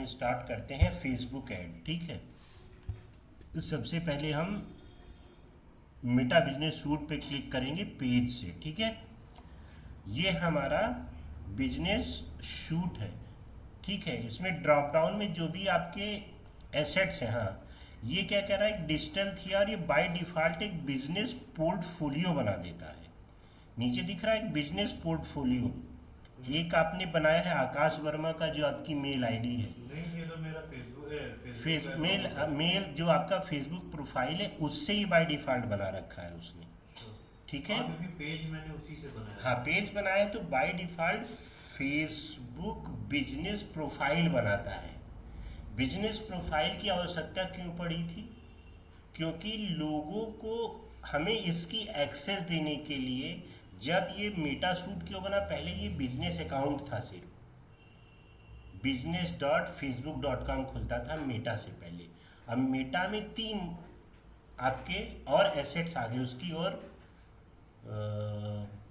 Start करते हैं Facebook ad. ठीक है, तो सबसे पहले हम मेटा बिजनेस सूट पे क्लिक करेंगे पेज से। ठीक है, ये हमारा बिजनेस शूट है। ठीक है, इसमें ड्रॉप डाउन में जो भी आपके एसेट्स हैं, हाँ, ये क्या कह रहा है, एक डिजिटल थी और ये बाय डिफ़ॉल्ट एक बिजनेस पोर्टफोलियो बना देता है। नीचे दिख रहा है एक बिजनेस पोर्टफोलियो। एक आपने बनाया है आकाश वर्मा का, जो आपकी मेल आईडी है। नहीं, ये तो मेरा Facebook face Facebook mail account है। मेल जो आपका फेसबुक प्रोफाइल है उससे ही बाय डिफ़ॉल्ट बना रखा है उसने। श्योर। ठीक है, हाँ, क्योंकि पेज मैंने उसी से बनाया हाँ, था। पेज बनाए तो by default Facebook business profile बनाता है। बिजनेस प्रोफाइल की आवश्यकता क्यों पड़ी थी? क्योंकि लोगों को हमें इसकी एक्सेस देने के लिए, जब ये मेटा सूट क्यों बना, पहले ये बिजनेस अकाउंट था, सिर्फ business.facebook.com खुलता था मेटा से पहले। अब मेटा में 3 आपके और एसेट्स आ गए उसकी, और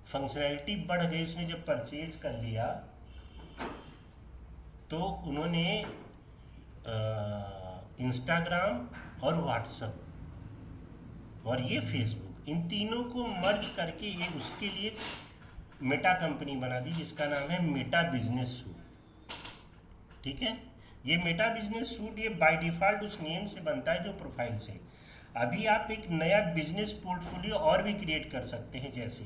फंक्शनैलिटी बढ़ गई। उसने जब परचेज कर लिया तो उन्होंने इंस्टाग्राम और व्हाट्सअप और ये फेसबुक, इन तीनों को मर्ज करके ये उसके लिए मेटा कंपनी बना दी, जिसका नाम है मेटा बिजनेस सूट। ठीक है, ये मेटा बिजनेस सूट ये बाय डिफ़ॉल्ट उस नेम से बनता है जो प्रोफाइल से। अभी आप एक नया बिजनेस पोर्टफोलियो और भी क्रिएट कर सकते हैं। जैसे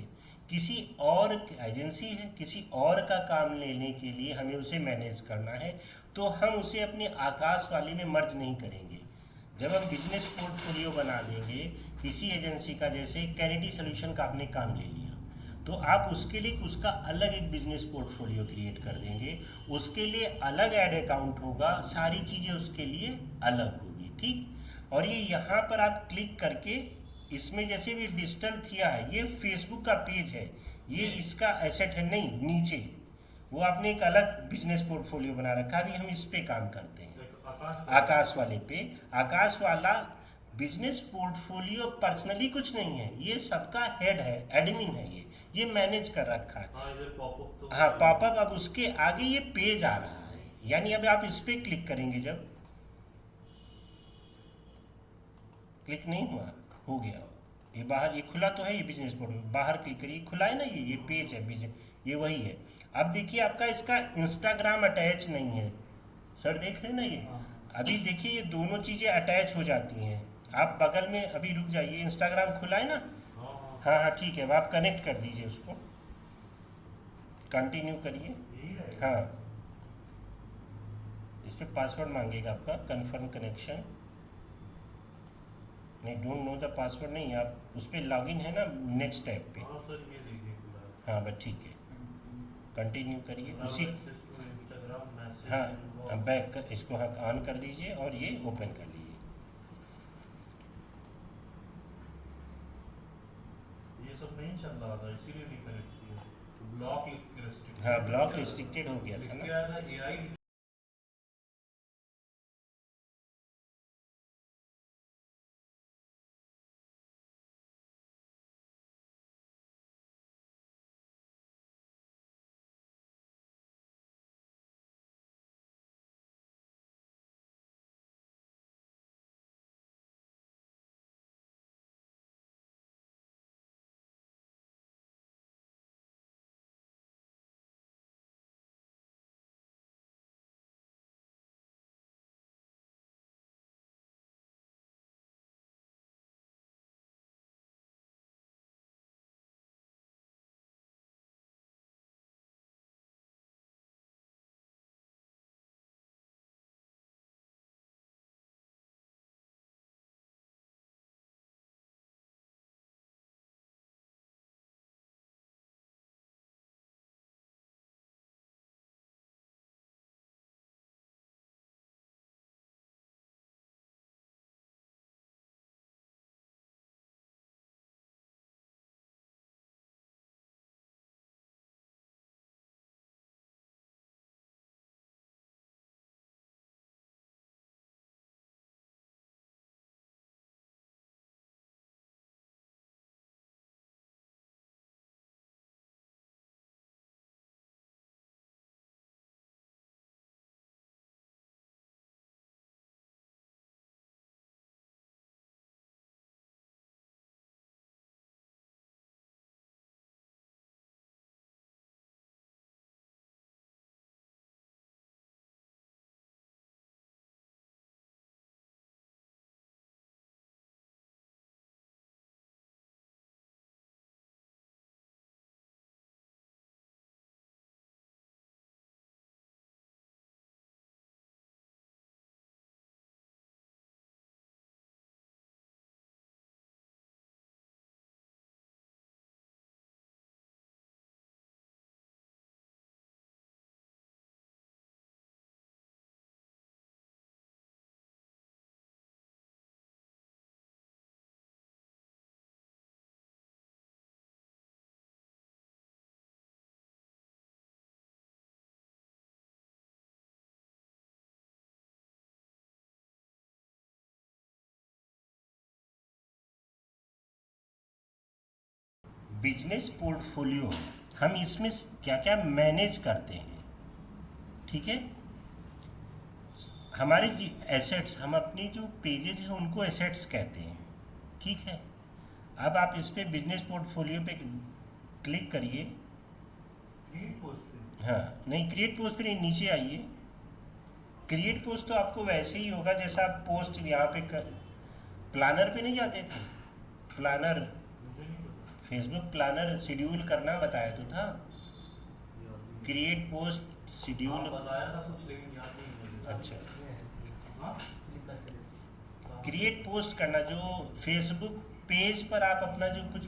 किसी और एजेंसी है, किसी और का काम लेने के लिए हमें उसे मैनेज करना है, तो हम उसे अपने आकाश वाले में मर्ज नहीं करेंगे। जब हम बिजनेस पोर्टफोलियो बना देंगे किसी एजेंसी का, जैसे कैनिटी सोल्यूशन का आपने काम ले लिया, तो आप उसके लिए उसका अलग एक बिजनेस पोर्टफोलियो क्रिएट कर देंगे। उसके लिए अलग ऐड अकाउंट होगा, सारी चीज़ें उसके लिए अलग होगी। ठीक, और ये यहाँ पर आप क्लिक करके इसमें, जैसे भी डिजिटल थिया है, ये फेसबुक का पेज है, ये इसका एसेट है नहीं, नीचे वो आपने एक अलग बिजनेस पोर्टफोलियो बना रखा है। अभी हम इस पे काम करते हैं, आकाश वाला। आकाश वाले पे। आकाश वाला बिजनेस पोर्टफोलियो पर्सनली कुछ नहीं है, ये सबका हेड है, एडमिन है, ये मैनेज कर रखा है। हाँ, इधर पॉपअप तो हाँ, है ही। पॉपअप अब उसके आगे ये पेज आ रहा है, यानी अब आप इस पे क्लिक करेंगे, जब क्लिक नहीं हुआ, हो गया ये बाहर, ये खुला तो है, ये बिजनेस पोर्टल बाहर क्लिक करिए, खुला है ना, ये पेज है बिजनेस, ये वही है। अब देखिए आपका इसका इंस्टाग्राम अटैच नहीं है, सर देख रहे हैं ना ये। हाँ, अभी देखिए ये दोनों चीज़ें अटैच हो जाती हैं। आप बगल में अभी रुक जाइए, इंस्टाग्राम खुला है ना। हाँ, हाँ, हाँ हाँ, ठीक है, अब आप कनेक्ट कर दीजिए उसको, कंटिन्यू करिए। यही रहेगा। हाँ, इस पर पासवर्ड मांगेगा आपका, कन्फर्म कनेक्शन। नहीं, डोंट नो द पासवर्ड नहीं, आप उस पर लॉगिन है ना नेक्स्ट टैब पे। हाँ सर, ये देखिए खुला है। हाँ बस ठीक है, कंटिन्यू करिए हैव उसी। एक्सेस टू इंस्टाग्राम हाँ, मैसेज। बैक कर, इसको हाँ ऑन कर दीजिए और ये ओपन कर लीजिए। ये सब नहीं चल रहा था, इसीलिए नहीं कनेक्ट किया। ब्लॉक लिख के हाँ, रेस्ट्रिक्टेड ब्लॉक रिस्ट्रिक्टेड हो गया लिख था के ना। आया था एआई बिजनेस पोर्टफोलियो, हम इसमें क्या क्या मैनेज करते हैं, ठीक है। हमारे एसेट्स, हम अपनी जो पेजेस हैं उनको एसेट्स कहते हैं, ठीक है। अब आप इस पे बिजनेस पोर्टफोलियो पे क्लिक करिए। क्रिएट पोस्ट पे। हाँ नहीं, क्रिएट पोस्ट पे नहीं, नीचे आइए। क्रिएट पोस्ट तो आपको वैसे ही होगा जैसा आप पोस्ट यहाँ पे प्लानर पे नहीं जाते थे, प्लानर, मुझे नहीं पता। फेसबुक प्लानर शेड्यूल करना बताया तो था, याद नहीं। क्रिएट पोस्ट हाँ, शेड्यूल। बताया था कुछ लेकिन याद नहीं मुझे। अच्छा, हाँ? क्रिएट पोस्ट करना, जो फेसबुक पेज पर आप अपना जो कुछ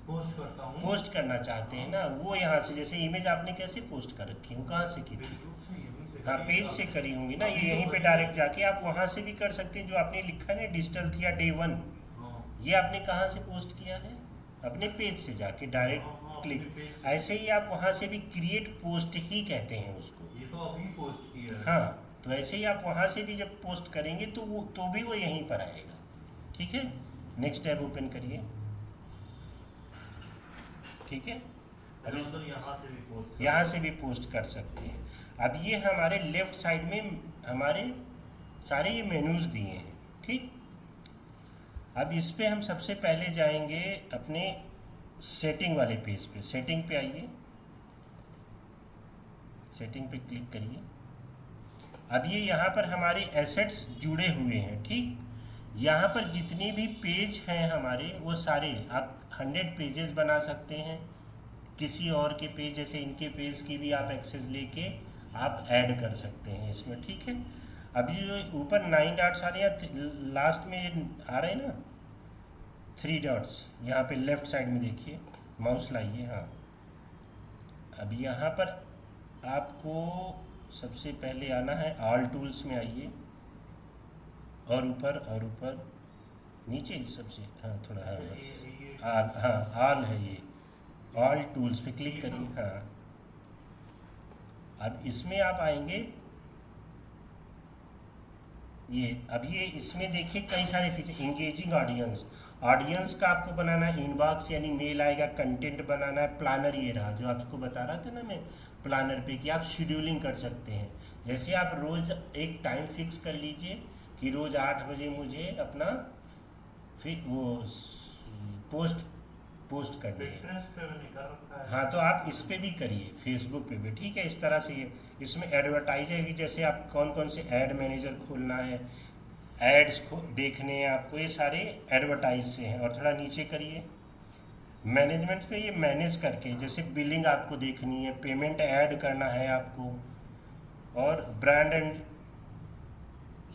पोस्ट करता हूँ। पोस्ट करना चाहते हैं ना, वो यहाँ से, जैसे इमेज आपने कैसे पोस्ट कर रखी है, वो कहाँ से की थी? फेसबुक से यहीं से हाँ, करी पेज है। से करी होंगी ना, ये अभी यहीं तो पे बस- डायरेक्ट जाके आप वहाँ से भी कर सकते हैं। जो आपने लिखा है ना डिजिटल थिया डे 1, हाँ। ये आपने कहाँ से पोस्ट किया है? अपने पेज से जाके हाँ, डायरेक्ट हाँ, क्लिक। अपने पेज से। ऐसे ही आप वहाँ से भी क्रिएट पोस्ट ही कहते हैं उसको। ये तो अभी पोस्ट किया है। हाँ, तो ऐसे ही आप वहाँ से भी जब पोस्ट करेंगे तो वो तो भी वो यहीं पर आएगा, ठीक है। नेक्स्ट टैब ओपन करिए, ठीक है। अरे मतलब यहाँ से भी पोस्ट। यहाँ से भी पोस्ट कर सकते हैं। अब ये हमारे लेफ्ट साइड में हमारे सारे ये मेनूज दिए हैं, ठीक। अब इस पे हम सबसे पहले जाएंगे अपने सेटिंग वाले पेज पे। सेटिंग पे आइए, सेटिंग पे क्लिक करिए। अब ये यहाँ पर हमारे एसेट्स जुड़े हुए हैं, ठीक। यहाँ पर जितने भी पेज हैं हमारे, वो सारे आप 100 पेजेस बना सकते हैं। किसी और के पेज, जैसे इनके पेज की भी आप एक्सेस लेके आप ऐड कर सकते हैं इसमें, ठीक है। अभी जो ऊपर 9 डॉट्स आ रहे हैं, लास्ट में ये आ रहे हैं ना 3 डॉट्स, यहाँ पे लेफ्ट साइड में देखिए, माउस लाइए। हाँ, अब यहाँ पर आपको सबसे पहले आना है ऑल टूल्स में आइए, और ऊपर नीचे सबसे, हाँ थोड़ा, हाँ ये ऑल, हाँ ऑल है ये, ऑल टूल्स पे क्लिक करिए। हाँ, अब इसमें आप आएंगे, ये अब ये इसमें देखिए कई सारे फीचर। इंगेजिंग ऑडियंस, ऑडियंस का आपको बनाना है, इनबॉक्स यानी मेल आएगा, कंटेंट बनाना है। प्लानर ये रहा जो आपको बता रहा था ना मैं, प्लानर पे कि आप शेड्यूलिंग कर सकते हैं। जैसे आप रोज़ एक टाइम फिक्स कर लीजिए कि रोज़ 8 बजे मुझे अपना फिर वो पोस्ट करनी है। Pinterest पे मैंने कर रखा है। हाँ, तो आप इस पे भी करिए, फेसबुक पे भी, ठीक है। इस तरह से ये इसमें एडवर्टाइज है कि जैसे आप कौन कौन से ऐड मैनेजर खोलना है, एड्स को देखने हैं आपको, ये सारे एडवर्टाइज से हैं। और थोड़ा नीचे करिए, मैनेजमेंट पे ये मैनेज करके, जैसे बिलिंग आपको देखनी है, पेमेंट ऐड करना है आपको, और ब्रांड एंड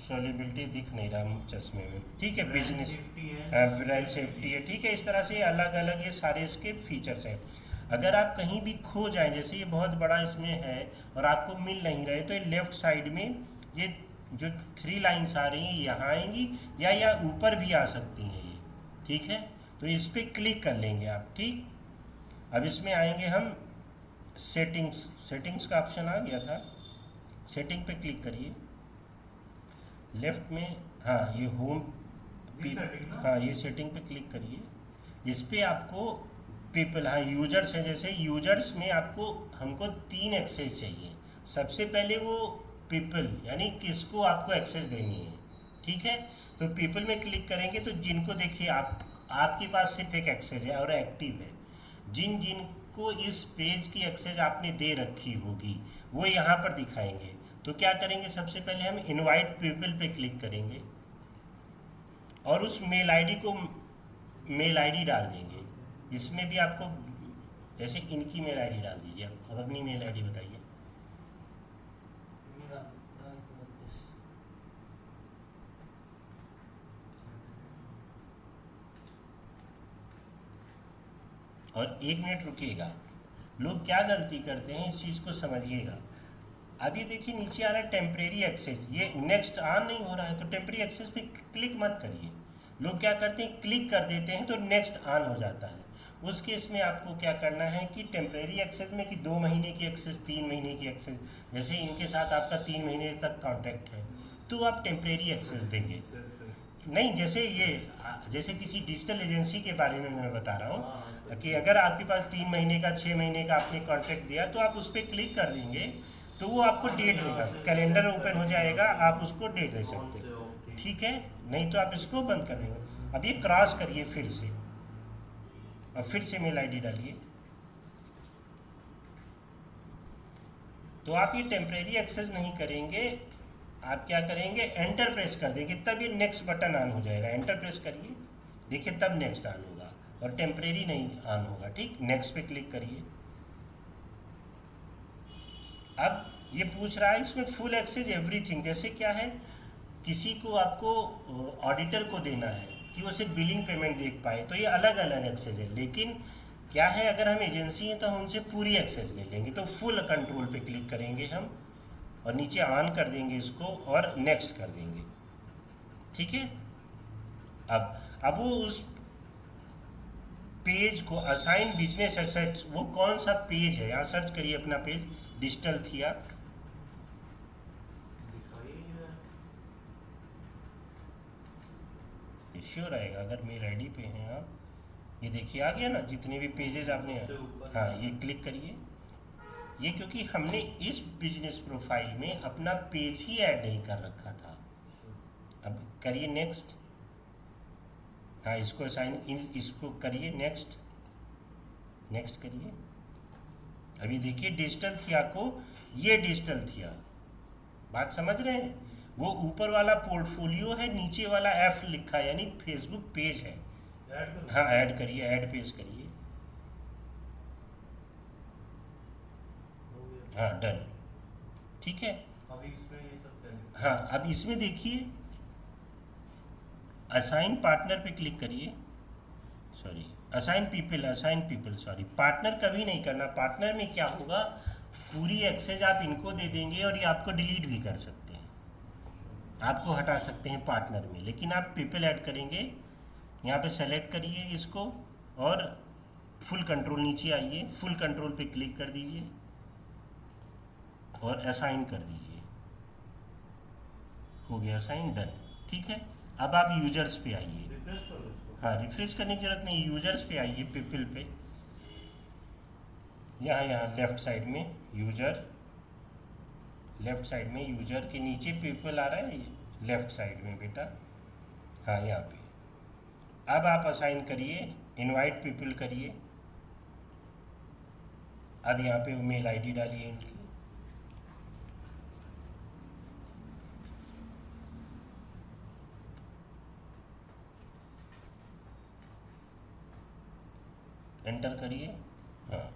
सॉलिबिलिटी दिख नहीं रहा चश्मे में, ठीक है, Brand बिजनेस, safety है। ब्रांड सेफ्टी है, ठीक है। इस तरह से अलग अलग ये सारे इसके फीचर्स हैं। अगर आप कहीं भी खो जाएं, जैसे ये बहुत बड़ा इसमें है और आपको मिल नहीं रहे, तो ये लेफ्ट साइड में ये जो 3 लाइन्स आ रही हैं यहाँ आएंगी, या ऊपर भी आ सकती हैं ये, ठीक है। तो इस पर क्लिक कर लेंगे आप, ठीक। अब इसमें आएंगे हम सेटिंग्स का ऑप्शन आ गया था, सेटिंग पे क्लिक करिए लेफ्ट में। हाँ, ये होम, ये setting ना? हाँ ये सेटिंग पे क्लिक करिए। इस पे आपको पीपल, हाँ यूजर्स हैं, जैसे यूजर्स में आपको हमको 3 एक्सेस चाहिए। सबसे पहले वो पीपल यानी किसको आपको एक्सेस देनी है, ठीक है। तो पीपल में क्लिक करेंगे तो जिनको देखिए आपके पास सिर्फ एक एक्सेस है और एक्टिव है। जिनको इस पेज की एक्सेस आपने दे रखी होगी वो यहाँ पर दिखाएंगे। तो क्या करेंगे, सबसे पहले हम इनवाइट पीपल पे क्लिक करेंगे और उस मेल आईडी को मेल आईडी डाल देंगे। इसमें भी आपको जैसे इनकी मेल आईडी डाल दीजिए। अब अपनी मेल आईडी बताइए। मेरा और 1 मिनट रुकिएगा। लोग क्या गलती करते हैं इस चीज़ को समझिएगा। अब ये देखिए नीचे आ रहा है टेम्परेरी एक्सेस, ये नेक्स्ट ऑन नहीं हो रहा है, तो टेम्परेरी एक्सेस पे क्लिक मत करिए। लोग क्या करते हैं, क्लिक कर देते हैं तो नेक्स्ट ऑन हो जाता है। उस केस में आपको क्या करना है कि टेम्परेरी एक्सेस में कि 2 महीने की एक्सेस, 3 महीने की एक्सेस, जैसे इनके साथ आपका 3 महीने तक कॉन्टैक्ट है तो आप टेम्परेरी एक्सेस देंगे। नहीं, जैसे किसी डिजिटल एजेंसी के बारे में मैं बता रहा हूँ, कि अगर आपके पास 3 महीने का 6 महीने का आपने कॉन्ट्रैक्ट दिया तो आप उस पर क्लिक कर देंगे तो वो आपको डेट देगा, कैलेंडर ओपन हो जाएगा, आप उसको डेट दे सकते हैं। ठीक है, नहीं तो आप इसको बंद कर देंगे। अब ये क्रॉस करिए फिर से और फिर से मेल आईडी डालिए, तो आप ये टेम्परेरी एक्सेस नहीं करेंगे, आप क्या करेंगे, एंटर प्रेस कर देंगे, तब ये नेक्स्ट बटन ऑन हो जाएगा। एंटर प्रेस करिए, देखिए तब नेक्स्ट ऑन होगा और टेम्परेरी नहीं ऑन होगा। ठीक, नेक्स्ट पे क्लिक करिए। अब ये पूछ रहा है इसमें फुल एक्सेस एवरीथिंग, जैसे क्या है, किसी को आपको ऑडिटर को देना है कि वो सिर्फ बिलिंग पेमेंट देख पाए, तो ये अलग अलग एक्सेस है। लेकिन क्या है, अगर हम एजेंसी हैं तो हम उनसे पूरी एक्सेस ले लेंगे, तो फुल कंट्रोल पे क्लिक करेंगे हम और नीचे ऑन कर देंगे इसको और नेक्स्ट कर देंगे। ठीक है, अब वो उस पेज को असाइन बिजनेस एसेट्स, वो कौन सा पेज है, यहाँ सर्च करिए अपना पेज, डिजिटल थिया। श्योर आएगा अगर मेल आईडी पे हैं आप, ये देखिए आ गया ना जितने भी पेजेस आपने। हाँ, ये क्लिक करिए। ये क्योंकि हमने इस बिजनेस प्रोफाइल में अपना पेज ही ऐड नहीं कर रखा था। अब करिए नेक्स्ट। हाँ, इसको असाइन, इसको करिए नेक्स्ट, नेक्स्ट करिए। अभी देखिए डिजिटल थिया को, ये डिजिटल थिया, बात समझ रहे हैं, वो ऊपर वाला पोर्टफोलियो है, नीचे वाला एफ लिखा है, यानी फेसबुक पेज है। हाँ, ऐड करिए, ऐड पेज करिए। हाँ, डन। ठीक है, हाँ, अब इसमें देखिए असाइन पार्टनर पे क्लिक करिए, sorry assign people, sorry partner कभी नहीं करना। पार्टनर में क्या होगा, पूरी एक्सेस आप इनको दे देंगे और ये आपको डिलीट भी कर सकते हैं, आपको हटा सकते हैं पार्टनर में। लेकिन आप पीपल ऐड करेंगे, यहाँ पे सेलेक्ट करिए इसको और फुल कंट्रोल, नीचे आइए, फुल कंट्रोल पे क्लिक कर दीजिए और असाइन कर दीजिए। हो गया असाइन, डन। ठीक है, अब आप यूजर्स पे आइए। हाँ, रिफ्रेश करने की जरूरत नहीं, यूजर्स पे आइए, पीपल पे, यहाँ लेफ्ट साइड में यूजर, लेफ्ट साइड में यूजर के नीचे पीपल आ रहा है, लेफ्ट साइड में बेटा। हाँ, यहाँ पे अब आप असाइन करिए, इनवाइट पीपल करिए। अब यहाँ पे मेल आईडी डालिए इनकी, एंटर करिए। हाँ,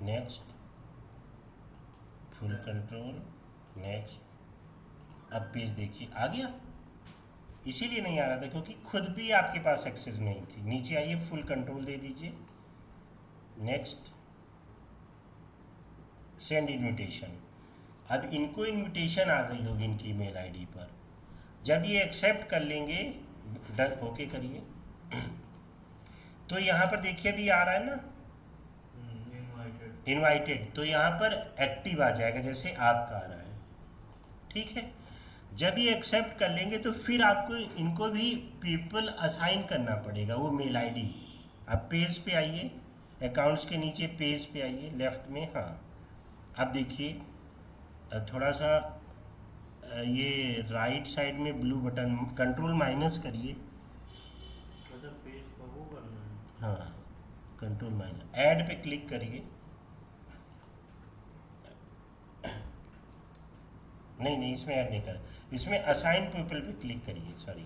नेक्स्ट, फुल कंट्रोल, नेक्स्ट। अब पेज देखिए आ गया, इसीलिए नहीं आ रहा था क्योंकि खुद भी आपके पास एक्सेस नहीं थी। नीचे आइए, फुल कंट्रोल दे दीजिए, नेक्स्ट, सेंड इनविटेशन। अब इनको इनविटेशन आ गई होगी इनकी मेल आईडी पर, जब ये एक्सेप्ट कर लेंगे, डन ओके करिए, तो यहाँ पर देखिए अभी आ रहा है ना इनवाइटेड, तो यहाँ पर एक्टिव आ जाएगा जैसे आपका आ रहा है। ठीक है, जब ये एक्सेप्ट कर लेंगे तो फिर आपको इनको भी पीपल असाइन करना पड़ेगा, वो मेल आईडी। आप पेज पे आइए, अकाउंट्स के नीचे पेज पे आइए, लेफ्ट में। हाँ, अब देखिए थोड़ा सा ये राइट साइड में ब्लू बटन, कंट्रोल माइनस करिए। हाँ, कंट्रोल माइनस, ऐड पे क्लिक करिए। नहीं, इसमें ऐड नहीं कर, इसमें असाइन पीपल पे क्लिक करिए, सॉरी।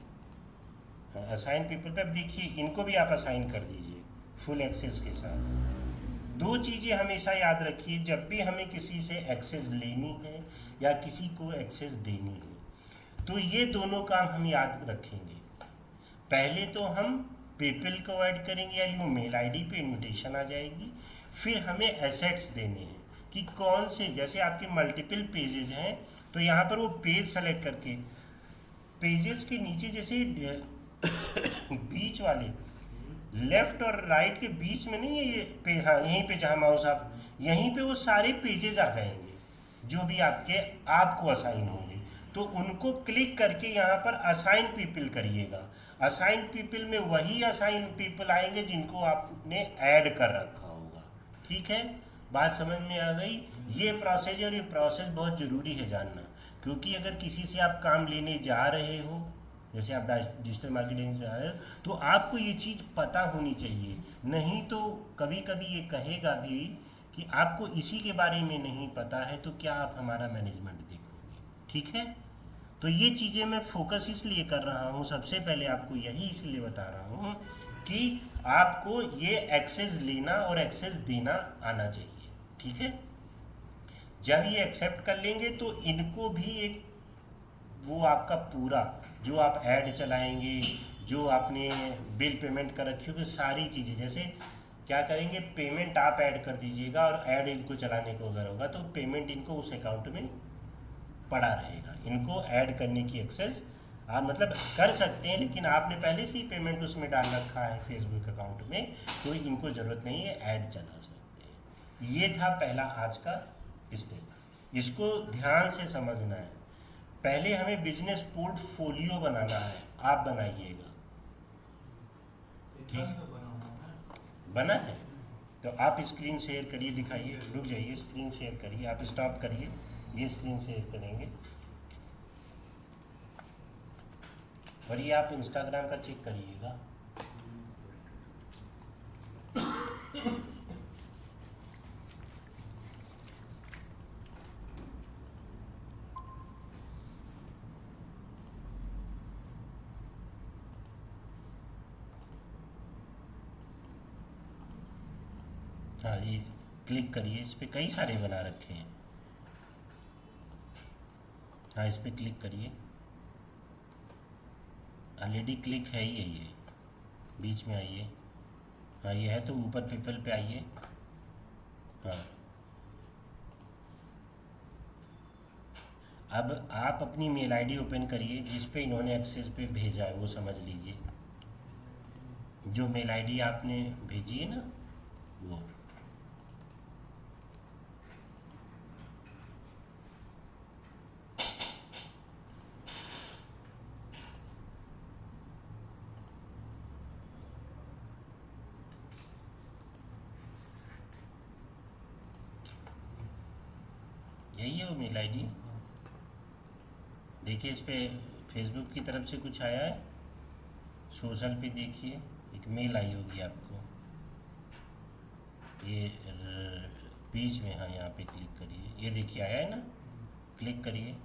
हाँ, असाइन पीपल पे अब देखिए इनको भी आप असाइन कर दीजिए फुल एक्सेस के साथ। दो चीज़ें हमेशा याद रखिए, जब भी हमें किसी से एक्सेस लेनी है या किसी को एक्सेस देनी है, तो ये दोनों काम हम याद रखेंगे। पहले तो हम पीपल को ऐड करेंगे, यानी वो मेल आईडी पे इनविटेशन आ जाएगी। फिर हमें एसेट्स देने हैं कि कौन से, जैसे आपके मल्टीपल पेजेस हैं तो यहाँ पर वो पेज सेलेक्ट करके, पेजेस के नीचे जैसे बीच वाले, लेफ्ट और राइट के बीच में नहीं है ये पे, हाँ यहीं पे जहाँ माउस आप, यहीं पे वो सारे पेजेस आ जाएंगे जो भी आपको असाइन होंगे। तो उनको क्लिक करके यहाँ पर असाइन पीपल करिएगा। असाइन पीपल में वही असाइन पीपल आएंगे जिनको आपने ऐड कर रखा होगा। ठीक है, बात समझ में आ गई? ये प्रोसेस, और ये प्रोसेस बहुत ज़रूरी है जानना, क्योंकि अगर किसी से आप काम लेने जा रहे हो, जैसे आप डिजिटल मार्केटिंग से आ रहे हो, तो आपको ये चीज़ पता होनी चाहिए। नहीं तो कभी कभी ये कहेगा भी कि आपको इसी के बारे में नहीं पता है, तो क्या आप हमारा मैनेजमेंट देखोगे? ठीक है, तो ये चीज़ें मैं फोकस इसलिए कर रहा हूँ, सबसे पहले आपको यही इसलिए बता रहा हूँ कि आपको ये एक्सेस लेना और एक्सेस देना आना चाहिए। ठीक है, जब ये एक्सेप्ट कर लेंगे तो इनको भी एक वो आपका पूरा जो आप ऐड चलाएंगे, जो आपने बिल पेमेंट कर रखी होगी, सारी चीज़ें, जैसे क्या करेंगे, पेमेंट आप ऐड कर दीजिएगा और ऐड इनको चलाने को अगर होगा तो पेमेंट इनको उस अकाउंट में पड़ा रहेगा। इनको ऐड करने की एक्सेस आप मतलब कर सकते हैं, लेकिन आपने पहले से ही पेमेंट उसमें डाल रखा है फेसबुक अकाउंट में, तो इनको ज़रूरत नहीं है, ऐड चला सकते हैं। ये था पहला आज का स्टेप, इसको ध्यान से समझना है। पहले हमें बिजनेस पोर्टफोलियो बनाना है, आप बनाइएगा। ठीक, बना है तो आप स्क्रीन शेयर करिए, दिखाइए, रुक जाइए, स्क्रीन शेयर करिए, आप स्टॉप करिए, ये स्क्रीन शेयर करेंगे और ये आप इंस्टाग्राम का चेक करिएगा। हाँ, ये क्लिक करिए, इस पर कई सारे बना रखे हैं। हाँ, इस पर क्लिक करिए, ऑलरेडी क्लिक है ही है ये, बीच में आइए। हाँ, ये है तो ऊपर पीपल पे आइए। हाँ, अब आप अपनी मेल आईडी ओपन करिए जिस पे इन्होंने एक्सेस पे भेजा है, वो समझ लीजिए। जो मेल आईडी आपने भेजी है ना, वो यही है वो मेल आईडी। देखिए, इस पे फेसबुक की तरफ से कुछ आया है, सोशल पे देखिए एक मेल आई होगी आपको, ये बीच में। हाँ, यहाँ पे क्लिक करिए, ये देखिए आया है ना, क्लिक करिए।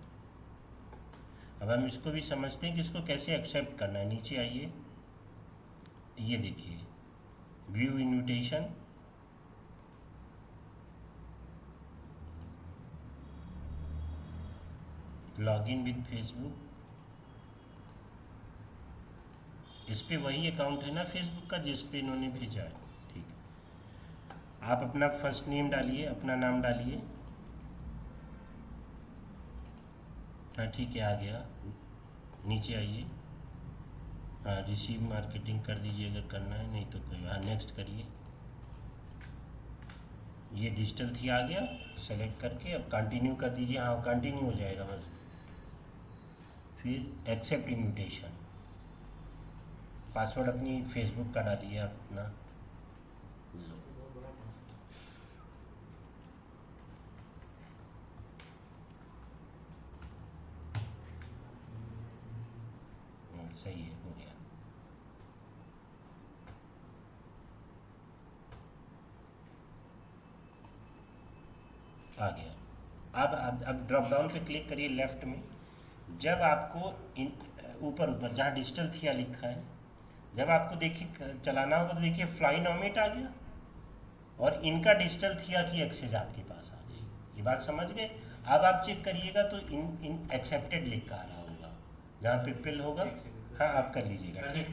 अब हम इसको भी समझते हैं कि इसको कैसे एक्सेप्ट करना है। नीचे आइए, ये देखिए view invitation, login with Facebook, इस पे वही अकाउंट है ना फेसबुक का जिस पे इन्होंने भेजा है। ठीक है, आप अपना फर्स्ट नेम डालिए, अपना नाम डालिए। हाँ, ठीक है, आ गया। नीचे आइए, हाँ, रिसीव मार्केटिंग कर दीजिए अगर करना है, नहीं तो कोई। हाँ, नेक्स्ट करिए। ये डिजिटल थी आ गया, सेलेक्ट करके अब कंटिन्यू कर दीजिए। हाँ, कंटिन्यू हो जाएगा बस। फिर एक्सेप्ट इन्विटेशन, पासवर्ड अपनी फेसबुक का डालिए आप अपना। लो, सही है, हो गया। आ गया। अब ड्रॉप डाउन पे क्लिक करिए लेफ्ट में। जब आपको ऊपर ऊपर जहाँ डिजिटल थिया लिखा है, जब आपको देखिए चलाना होगा तो देखिए फ्लाई नॉमिट आ गया और इनका डिजिटल थिया की एक्सेस आपके पास आ जाएगी। ये बात समझ गए? अब आप चेक करिएगा तो इन एक्सेप्टेड लिख कर आ रहा होगा, जहाँ पे पिल होगा। हाँ, आप कर लीजिएगा। ठीक,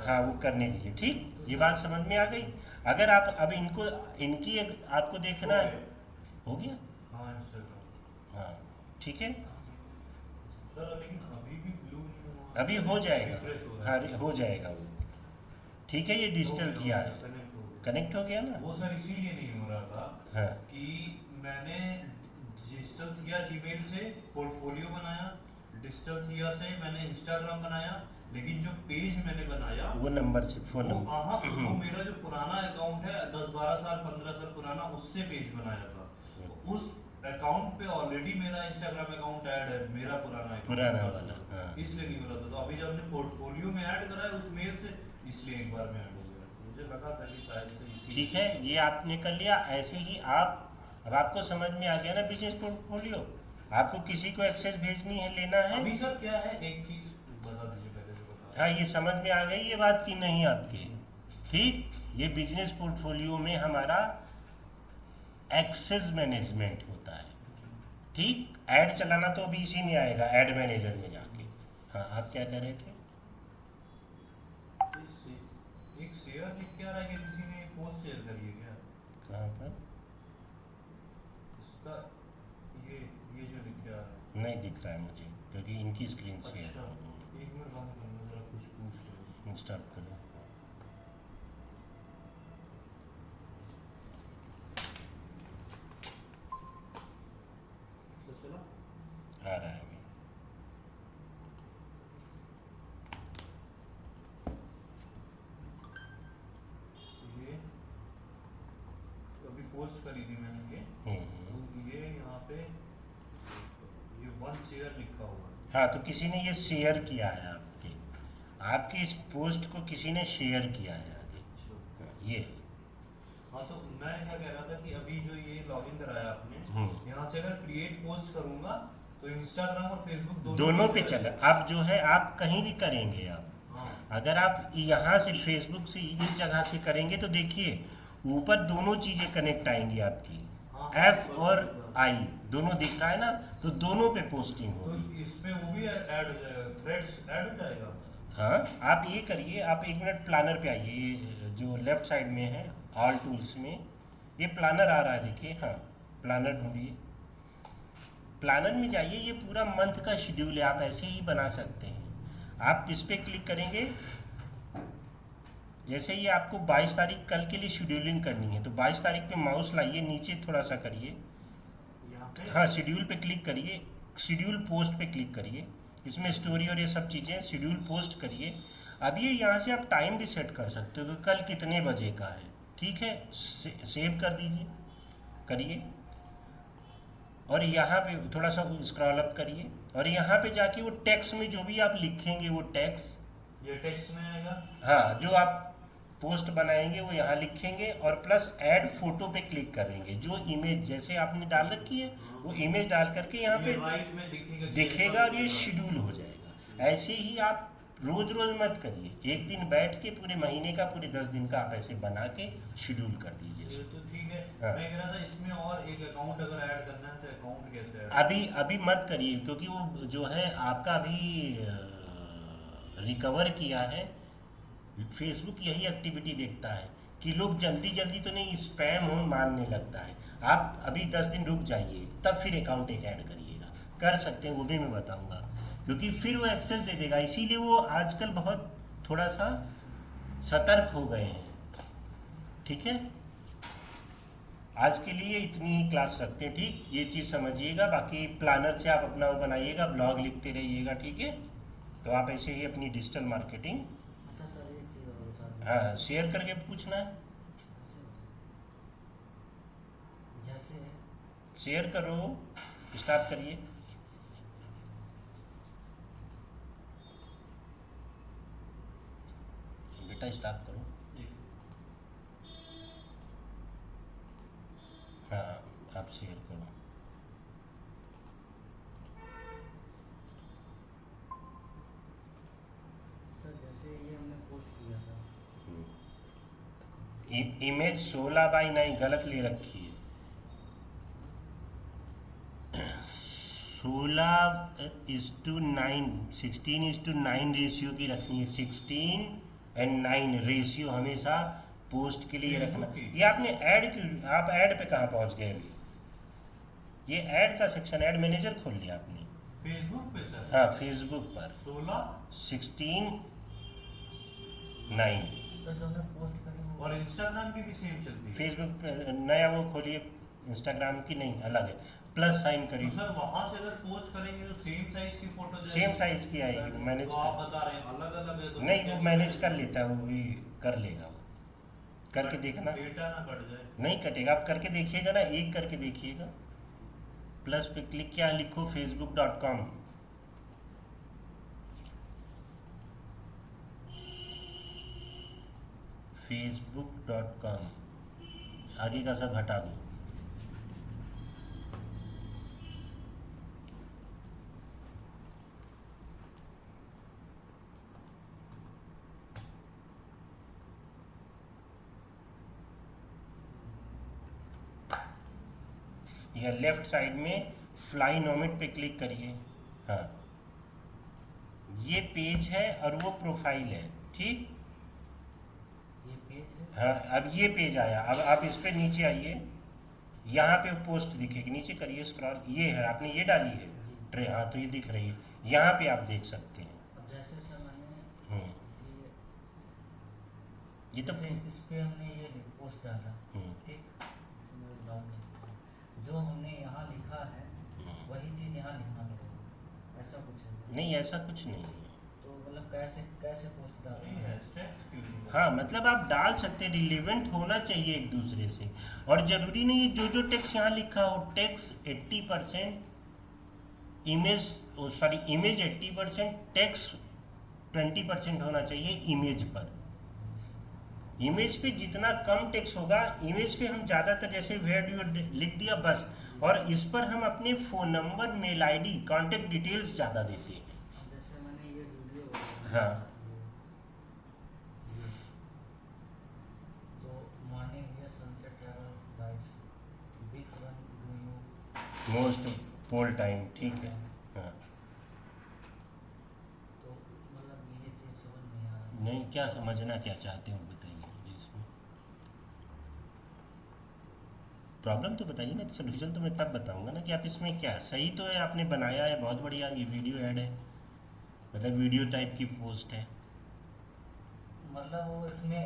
हाँ, वो करने दीजिए। ठीक, ये बात समझ में आ गई। अगर आप अब इनको इनकी आपको देखना है, हो गया। हाँ, ठीक है, अभी हो जाएगा। हाँ, हो जाएगा वो। ठीक है, ये डिजिटल थिया है, कनेक्ट हो गया ना। वो सर इसीलिए नहीं हो रहा था हाँ, कि मैंने डिजिटल थिया जीमेल से पोर्टफोलियो बनाया, डिजिटल थिया से मैंने इंस्टाग्राम बनाया, लेकिन जो पेज मैंने बनाया वो नंबर से फोन वो नंबर वो मेरा जो पुराना अकाउंट है 10-12 साल 15 साल पुराना, उससे पेज बनाया था। तो उस अकाउंट पे ऑलरेडी मेरा इंस्टाग्राम अकाउंट ऐड है, मेरा पुराना account पुराना वाला, हाँ। इसलिए नहीं हो रहा था। तो अभी जब हमने पोर्टफोलियो में ऐड करा है उस मेल से, इसलिए एक बार में ऐड हो गया। मुझे लगा था कि शायद से ठीक है, ये आपने कर लिया। ऐसे ही आप, अब आपको समझ में आ गया ना बिजनेस पोर्टफोलियो। आपको किसी को एक्सेस भेजनी है, लेना है। अभी सर क्या है, एक चीज बता दीजिए पहले जो बता। हाँ, ये समझ में आ गई ये बात की नहीं आपके? ठीक, ये बिजनेस पोर्टफोलियो में हमारा एक्सेस मैनेजमेंट होता है। ठीक, ऐड चलाना तो अभी इसी में आएगा, ऐड मैनेजर में जाके। हाँ, आप क्या कह रहे थे? एक शेयर लिख के आ रहा है कि किसी ने पोस्ट शेयर करी है क्या? कहाँ पर? इसका ये जो लिख के आ रहा नहीं दिख रहा है मुझे, क्योंकि इनकी स्क्रीन है। से अच्छा, एक मिनट बात करना, जरा कुछ पूछ लो। स्टार्ट करो। तो चलो आ रहा है अभी। ये अभी पोस्ट करी थी मैंने ये। तो ये यहाँ पे ये 1 शेयर लिखा हुआ है। हाँ, तो किसी ने ये शेयर किया है आपके इस पोस्ट को किसी ने शेयर किया है आगे। अच्छा। ये हाँ, तो मैं क्या कह रहा था कि अभी जो ये लॉगिन कराया आपने, यहाँ से अगर क्रिएट पोस्ट करूंगा तो इंस्टाग्राम और फेसबुक दोनों पे चले। अब जो है आप कहीं भी करेंगे आप, हाँ, अगर आप यहाँ से फेसबुक से इस जगह से करेंगे तो देखिए ऊपर दोनों चीज़ें कनेक्ट आएंगी आपकी, हाँ, एफ और आई दोनों दिख रहा है ना, तो दोनों पे पोस्टिंग तो होगी। इसमें वो भी ऐड हो जाएगा, थ्रेड्स ऐड हो जाएगा। हाँ, आप ये करिए, आप 1 मिनट प्लानर पे आइए, ये जो लेफ्ट साइड में है ऑल टूल्स में ये प्लानर आ रहा है, देखिए। हाँ, प्लानर ढूंढिए, प्लानर में जाइए, ये पूरा मंथ का शेड्यूल है, आप ऐसे ही बना सकते हैं। आप इस पर क्लिक करेंगे, जैसे ये आपको 22 तारीख कल के लिए शेड्यूलिंग करनी है, तो 22 तारीख पे माउस लाइए, नीचे थोड़ा सा करिए, यहाँ पे हाँ शेड्यूल पे क्लिक करिए, शेड्यूल पोस्ट पे क्लिक करिए, इसमें स्टोरी और ये सब चीज़ें, शेड्यूल पोस्ट करिए। अब ये यहाँ से आप टाइम भी सेट कर सकते हो कि कल कितने बजे का है। ठीक है, सेव कर दीजिए, करिए, और यहाँ पे थोड़ा सा स्क्रॉल अप करिए, और यहाँ पे जाके वो टेक्स्ट में जो भी आप लिखेंगे वो टेक्स्ट, ये टेक्स्ट में आएगा। हाँ, जो आप पोस्ट बनाएंगे वो यहाँ लिखेंगे, और प्लस ऐड फोटो पे क्लिक करेंगे। जो इमेज जैसे आपने डाल रखी है वो इमेज डाल करके यहाँ पे राइट में दिखेगा दिखेगा, और ये शेड्यूल हो जाएगा। ऐसे ही आप रोज रोज मत करिए, एक दिन बैठ के पूरे महीने का, पूरे 10 दिन का आप ऐसे बना के शेड्यूल कर दीजिए। ये तो ठीक है। हाँ। मैं कह रहा था इसमें और एक अकाउंट अगर ऐड करना है तो अकाउंट कैसे ऐड? अभी मत करिए, क्योंकि वो जो है आपका अभी रिकवर किया है। फेसबुक यही एक्टिविटी देखता है कि लोग जल्दी जल्दी तो नहीं स्पैम हो मानने लगता है। आप अभी 10 दिन रुक जाइए, तब फिर अकाउंट एक ऐड करिएगा, कर सकते हैं, वो भी मैं बताऊंगा, क्योंकि फिर वो एक्सेस दे देगा। इसीलिए वो आजकल बहुत थोड़ा सा सतर्क हो गए हैं। ठीक है, आज के लिए इतनी ही क्लास रखते हैं। ठीक, ये चीज़ समझिएगा, बाकी प्लानर से आप अपना वो बनाइएगा, ब्लॉग लिखते रहिएगा। ठीक है, तो आप ऐसे ही अपनी डिजिटल मार्केटिंग, अच्छा सर, एक चीज़ और बता दीजिए। हाँ, शेयर करके पूछना है, जैसे शेयर करो, स्टार्ट करिए। बेटा स्टार्ट करो। हाँ, आप शेयर करो। सर जैसे ये हमने पोस्ट किया था, इमेज 16:9 गलत ले रखी है। 16:9, 16:9 रेशियो की रखनी है। 16 और 9 रेशियो हमेशा पोस्ट के लिए रखना। ये आपने ऐड की, आप ऐड पे कहाँ पहुँच गए अभी? ये ऐड का सेक्शन, ऐड मैनेजर खोल लिया आपने? फेसबुक पे सर? हाँ, फेसबुक पर 16:9 तो जो हमने पोस्ट करी वो और इंस्टाग्राम की भी सेम चलती है। फेसबुक पे नया वो खोलिए, इंस्टाग्राम की नहीं, अलग है। प्लस साइन तो करिए, सर वहाँ से अगर पोस्ट करेंगे तो सेम साइज की फोटो जाएगी? सेम साइज की आएगी, मैनेज तो आप कर, बता रहे हैं अलग अलग है तो नहीं वो मैनेज कर लेता है, वो भी कर लेगा, वो करके देखना। डेटा ना कट जाए। नहीं कटेगा, आप करके देखिएगा ना, एक करके देखिएगा। प्लस पे क्लिक किया, लिखो facebook.com, facebook.com, आगे का सब हटा दो। या लेफ्ट साइड में फ्लाई नोमेट पे क्लिक करिए। हाँ, ये पेज है और वो प्रोफाइल है, ठीक। ये पेज है। हाँ, अब ये पेज आया, अब आप इस पे नीचे आइए, यहाँ पे पोस्ट दिखेगी, नीचे करिए स्क्रॉल, ये है, आपने ये डाली है ट्रे, हाँ तो ये दिख रही है, यहाँ पे आप देख सकते हैं। अब जैसे सर मैंने हम्म, ये तो जैसे इस पे हमने ये पोस्ट डाला, हम्म, ठीक, इसमें डाउन जो हमने यहाँ लिखा है वही चीज़ यहाँ लिखना पड़ेगा, ऐसा कुछ है? नहीं ऐसा कुछ नहीं है। तो मतलब कैसे कैसे पोस्ट डालें? नहीं हैशटैग्स क्यों नहीं? हाँ, मतलब आप डाल सकते हैं, रिलेवेंट होना चाहिए एक दूसरे से, और ज़रूरी नहीं है जो टेक्स्ट यहाँ लिखा हो, text 80%, image sorry image 80%, text 20% होना चाहिए इमेज पर। इमेज पे जितना कम टेक्स्ट होगा, इमेज पे हम ज़्यादातर जैसे वीडियो लिख दिया बस, और इस पर हम अपने phone number, mail ID, contact details ज़्यादा देते हैं। जैसे मैंने ये वीडियो हाँ, तो मॉर्निंग या sunset travel rides, which one do you, most poll time, ठीक है। हाँ, तो मतलब ये चीज़ समझ नहीं आ रहा। नहीं क्या समझना क्या चाहते हो बताइए मुझे इसमें, प्रॉब्लम तो बताइए ना, सोल्यूशन तो मैं तब बताऊंगा ना कि आप इसमें क्या सही तो है, आपने बनाया है बहुत बढ़िया, ये वीडियो ऐड है, मतलब वीडियो टाइप की पोस्ट है। मतलब वो इसमें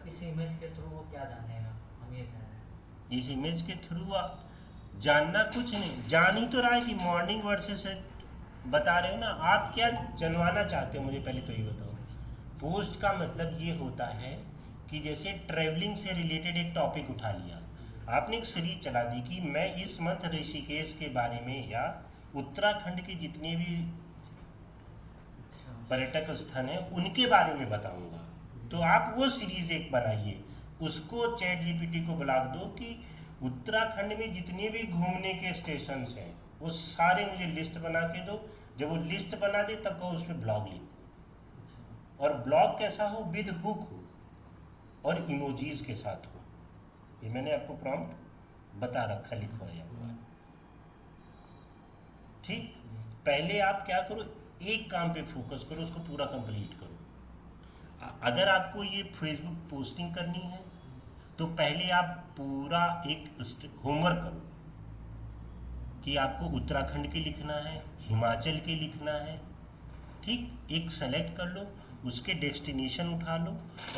इस इमेज के थ्रू वो क्या जानेगा, हम ये कह रहे हैं। इस इमेज के थ्रू जानना कुछ नहीं, जान ही तो रहा है कि मॉर्निंग वर्सेस बता रहे हो ना, आप क्या जनवाना चाहते हो मुझे पहले तो ये बताओ। पोस्ट का मतलब ये होता है कि जैसे ट्रैवलिंग से रिलेटेड एक टॉपिक उठा लिया, आपने एक सीरीज चला दी कि मैं इस मंथ ऋषिकेश के बारे में या उत्तराखंड के जितने भी अच्छा, पर्यटक स्थल हैं उनके बारे में बताऊंगा, तो आप वो सीरीज एक बनाइए, उसको चैट जीपीटी को ब्लॉग दो कि उत्तराखंड में जितने भी घूमने के स्टेशंस हैं वो सारे मुझे लिस्ट बना के दो। जब वो लिस्ट बना दे तब कहो उसमें ब्लॉग लिखो, अच्छा, और ब्लॉग कैसा हो, विद हुक हो और इमोजीज के साथ हो। ये मैंने आपको प्रॉम्प्ट बता रखा, लिखवाया हुआ है, ठीक। पहले आप क्या करो, एक काम पे फोकस करो, उसको पूरा कंप्लीट करो। अगर आपको ये फेसबुक पोस्टिंग करनी है तो पहले आप पूरा एक होमवर्क करो कि आपको उत्तराखंड के लिखना है, हिमाचल के लिखना है, ठीक। एक सेलेक्ट कर लो, उसके डेस्टिनेशन उठा लो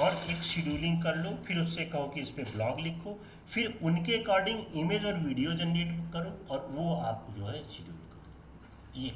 और एक शेड्यूलिंग कर लो, फिर उससे कहो कि इस पे ब्लॉग लिखो, फिर उनके अकॉर्डिंग इमेज और वीडियो जनरेट करो और वो आप जो है शेड्यूल करो, ये करो।